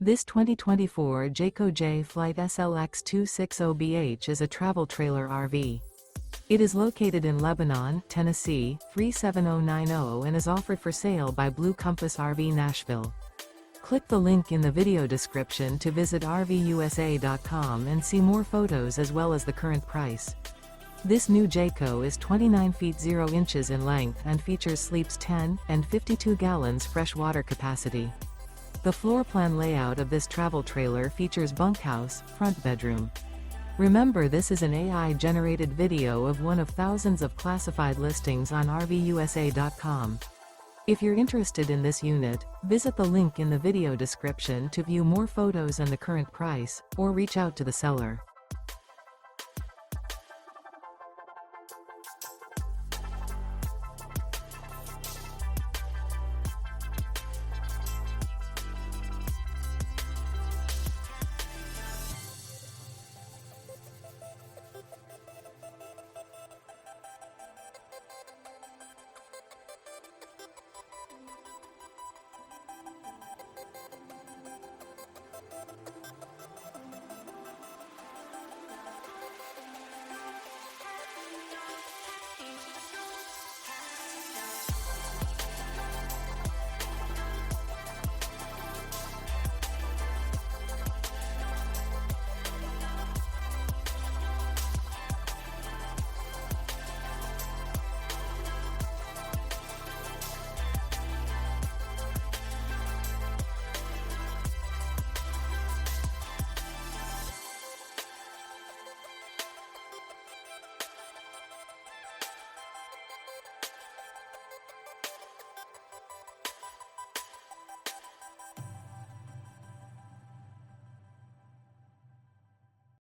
This 2024 Jayco Jay Flight SLX 260BH is a travel trailer RV. It is located in Lebanon, Tennessee, 37090 and is offered for sale by Blue Compass RV Nashville. Click the link in the video description to visit RVUSA.com and see more photos as well as the current price. This new Jayco is 29 feet 0 inches in length and features sleeps 10 and 52 gallons fresh water capacity. The floor plan layout of this travel trailer features bunkhouse, front bedroom. Remember, this is an AI-generated video of one of thousands of classified listings on RVUSA.com. If you're interested in this unit, visit the link in the video description to view more photos and the current price, or reach out to the seller.